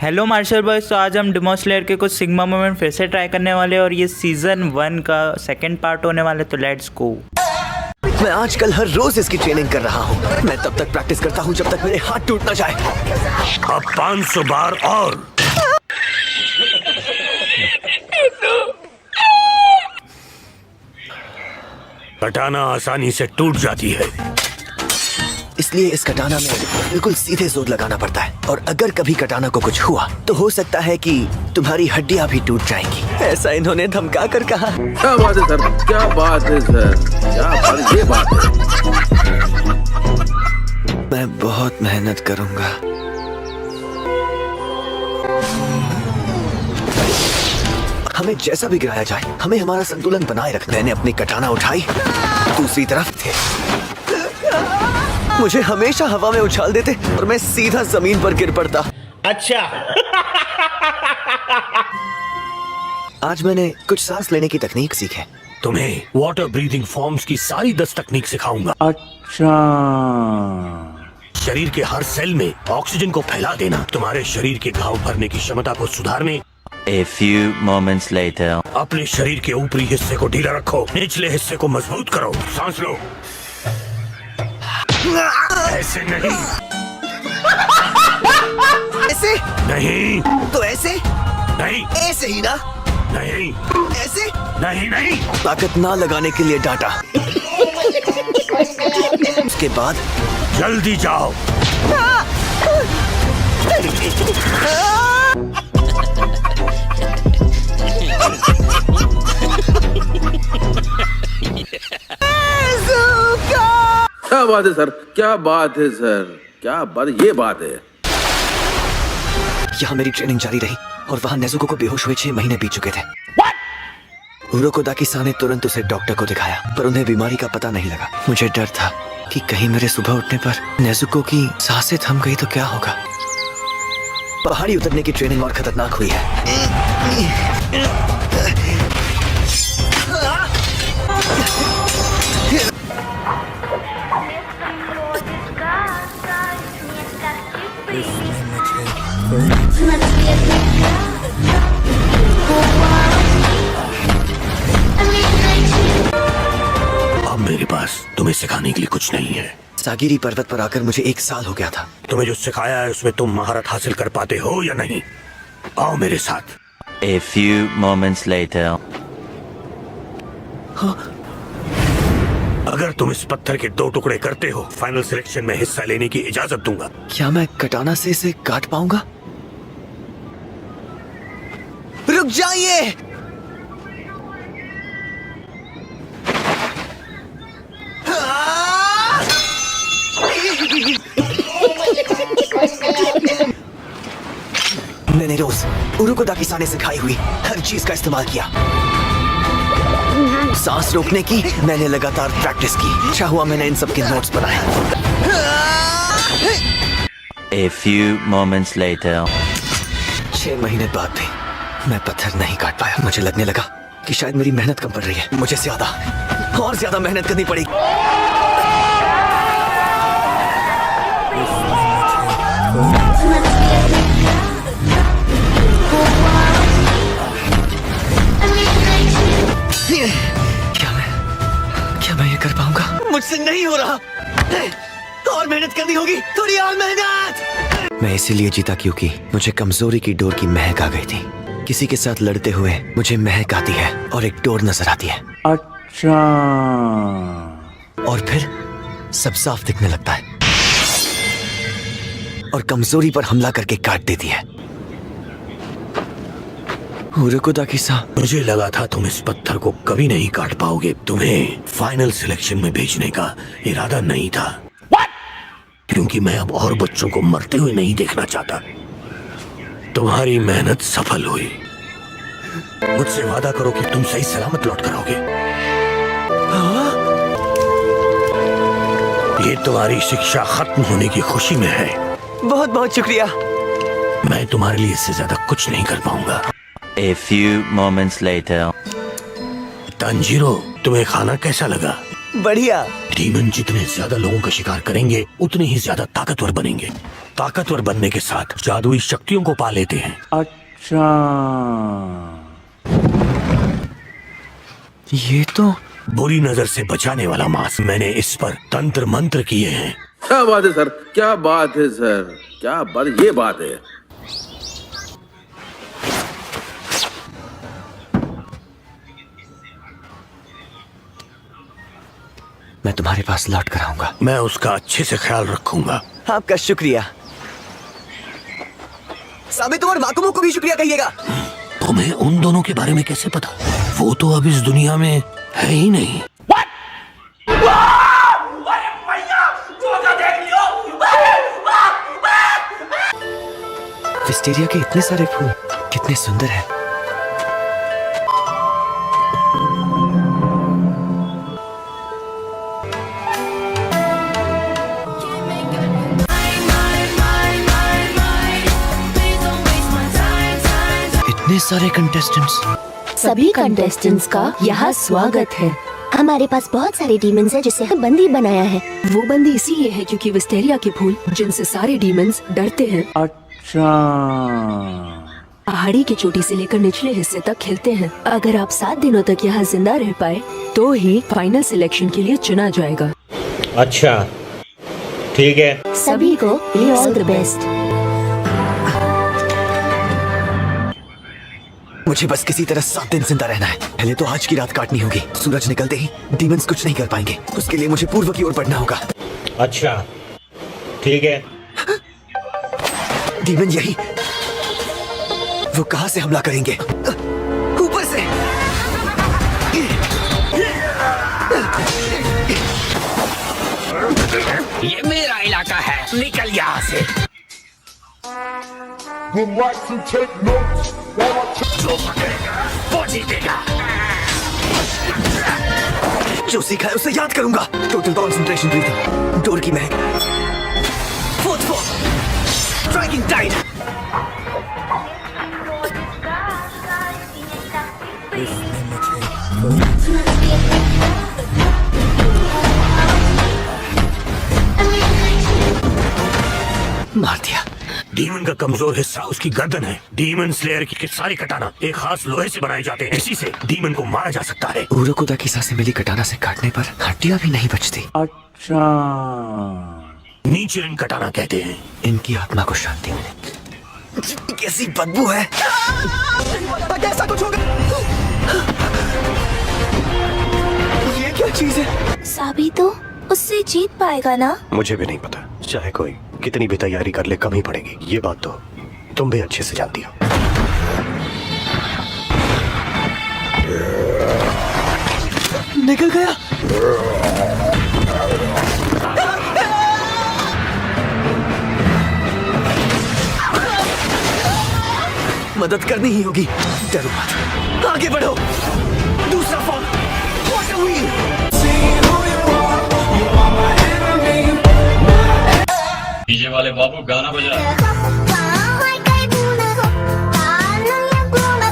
Hello martial boys, तो आज हम डेमन स्लेयर के कुछ सिग्मा मूवमेंट फिर से ट्राई करने वाले हैं और ये सीजन 1 का सेकंड पार्ट होने वाला है, तो लेट्स गो। मैं आजकल हर रोज इसकी ट्रेनिंग कर रहा हूँ। मैं तब तक प्रैक्टिस करता हूँ जब तक मेरे हाथ टूट ना जाए। अब 500 बार और। कटाना आसानी से टूट जाती है, इसलिए इस कटाना में बिल्कुल सीधे जोर लगाना पड़ता है, और अगर कभी कटाना को कुछ हुआ तो हो सकता है कि तुम्हारी हड्डियां भी टूट जाएंगी। ऐसा इन्होंने धमका कर कहा। क्या बात है सर, क्या बात है सर, क्या बात, ये बात है। मैं बहुत मेहनत करूंगा। हमें जैसा भी गिराया जाए, हमें हमारा संतुलन बनाए रखना। मैंने अपनी कटाना उठाई, दूसरी तरफ थे। मुझे हमेशा हवा में उछाल देते और मैं सीधा जमीन पर गिर पड़ता। अच्छा। आज मैंने कुछ सांस लेने की तकनीक सीखी। तुम्हें वाटर ब्रीदिंग फॉर्म्स की सारी 10 तकनीक सिखाऊंगा। अच्छा, शरीर के हर सेल में ऑक्सीजन को फैला देना, तुम्हारे शरीर के घाव भरने की क्षमता को सुधारने। A few moments later. अपने शरीर के ऊपरी हिस्से को ढीला रखो, निचले हिस्से को मजबूत करो। सांस लो। ऐसे नहीं, ऐसे नहीं, तो ऐसे, नहीं, ऐसे ही ना, नहीं, ऐसे। नहीं, नहीं। ताकत ना लगाने के लिए डांटा। उसके बाद जल्दी जाओ। क्या बात है सर, क्या बात है सर, क्या बात, ये बात है। यहाँ मेरी ट्रेनिंग जारी रही और वहाँ नेजुको को बेहोश हुए 6 महीने बीत चुके थे। उरोकोदाकी-सान ने तुरंत उसे डॉक्टर को दिखाया, पर उन्हें बीमारी का पता नहीं लगा। मुझे डर था कि कहीं मेरे सुबह उठने पर नेजुको की सांसें थम गई तो क्या होगा। पहाड़ी उतरने की ट्रेनिंग और खतरनाक हुई है। अब मेरे पास तुम्हें सिखाने के लिए कुछ नहीं है। सागिरी पर्वत पर आकर मुझे 1 साल हो गया था। तुम्हें जो सिखाया है उसमें तुम महारत हासिल कर पाते हो या नहीं? आओ मेरे साथ। A few moments later. अगर तुम इस पत्थर के 2 टुकड़े करते हो, फाइनल सिलेक्शन में हिस्सा लेने की इजाजत दूंगा। क्या मैं कटाना से इसे काट पाऊंगा? रुक जाइए! मैंने रोज उरोकोदाकी-सान ने सिखाई हुई हर चीज का इस्तेमाल किया। सांस रोकने की मैंने लगातार प्रैक्टिस की। अच्छा हुआ मैंने इन सब के नोट्स बनाए। A few moments later. 6 महीने बाद भी मैं पत्थर नहीं काट पाया। मुझे लगने लगा कि शायद मेरी मेहनत कम पड़ रही है। मुझे ज्यादा और ज्यादा मेहनत करनी पड़ेगी। क्या मैं ये कर पाऊंगा? मुझसे नहीं हो रहा। और मेहनत करनी होगी, थोड़ी और मेहनत। मैं इसीलिए जीता क्योंकि मुझे कमजोरी की डोर की महक आ गई थी। किसी के साथ लड़ते हुए मुझे महक आती है और एक डोर नजर आती है। अच्छा, और फिर सब साफ दिखने लगता है और कमजोरी पर हमला करके काट देती है। उरोकोदाकी-सान, मुझे लगा था तुम इस पत्थर को कभी नहीं काट पाओगे। तुम्हें फाइनल सिलेक्शन में भेजने का इरादा नहीं था। क्योंकि मैं अब और बच्चों को मरते हुए नहीं देखना चाहता। तुम्हारी मेहनत सफल हुई। मुझसे वादा करो कि तुम सही सलामत लौट कर आओगे। ये तुम्हारी शिक्षा खत्म होने की खुशी में है। बहुत बहुत शुक्रिया। मैं तुम्हारे लिए इससे ज्यादा कुछ नहीं कर पाऊंगा। A few moments later. Tanjiro, तुम्हें खाना कैसा लगा? बढ़िया। डीमन जितने ज्यादा लोगों का शिकार करेंगे उतने ही ज्यादा ताकतवर बनेंगे। ताकतवर बनने के साथ जादुई शक्तियों को पा लेते हैं। अच्छा, ये तो बुरी नजर से बचाने वाला मास्क, मैंने इस पर तंत्र मंत्र किए हैं। क्या बात है सर, क्या बात है सर, क्या बात, ये बात है। मैं तुम्हारे पास लौट कर आऊंगा। मैं उसका अच्छे से ख्याल रखूंगा। आपका शुक्रिया। साबितो और माकुमो को भी शुक्रिया कहिएगा। तुम्हें उन दोनों के बारे में कैसे पता? वो तो अब इस दुनिया में है ही नहीं। विस्टेरिया के इतने सारे फूल कितने सुंदर हैं। इतने सारे कंटेस्टेंट्स। सभी कंटेस्टेंट्स का यहाँ स्वागत है। हमारे पास बहुत सारे डीमंस हैं जिसे हम बंदी बनाया है। वो बंदी इसीलिए है क्योंकि विस्टेरिया के फूल जिनसे सारे डीमंस डरते हैं अच्छा, पहाड़ी की चोटी से लेकर निचले हिस्से तक खिलते हैं। अगर आप 7 दिनों तक यहाँ जिंदा रह पाए तो ही फाइनल सिलेक्शन के लिए चुना जाएगा। अच्छा, ठीक है। सभी को ऑल द बेस्ट। मुझे बस किसी तरह 7 दिन जिंदा रहना है। पहले तो आज की रात काटनी होगी। सूरज निकलते ही डीमंस कुछ नहीं कर पाएंगे। उसके लिए मुझे पूर्व की ओर बढ़ना होगा। अच्छा, ठीक है। डीमन यही। वो कहां से हमला करेंगे? ऊपर से। ये मेरा इलाका है, निकल यहाँ से। जो पकड़ेगा वो जीतेगा। जो सीखा है उसे याद करूंगा। टोटल कंसंट्रेशन ब्रीथिंग, डोर की महक, फोर्थ फोर, स्ट्राइकिंग टाइड। मार दिया। डीमन का कमजोर हिस्सा उसकी गर्दन है। डीमन स्लेयर के सारे कटाना एक खास लोहे से बनाए जाते हैं। इसी से डीमन को मारा जा सकता है। उरोकुदा की सांसें मिली कटाना से काटने पर हड्डियां भी नहीं बचती। अच्छा, नीचे इन कटाना कहते हैं। इनकी आत्मा को शांति मिले। कैसी बदबू है। कैसा कुछ होगा। ये क्या चीज है? साबितो उससे जीत पाएगा ना? मुझे भी नहीं पता। चाहे कोई कितनी भी तैयारी कर ले, कमी पड़ेगी। ये बात तो तुम भी अच्छे से जानती हो। निकल गया। मदद करनी ही होगी। डरो मत, आगे बढ़ो। दूसरा फॉर्म, वाटर व्हील। डीजे वाले बाबू गाना बजा।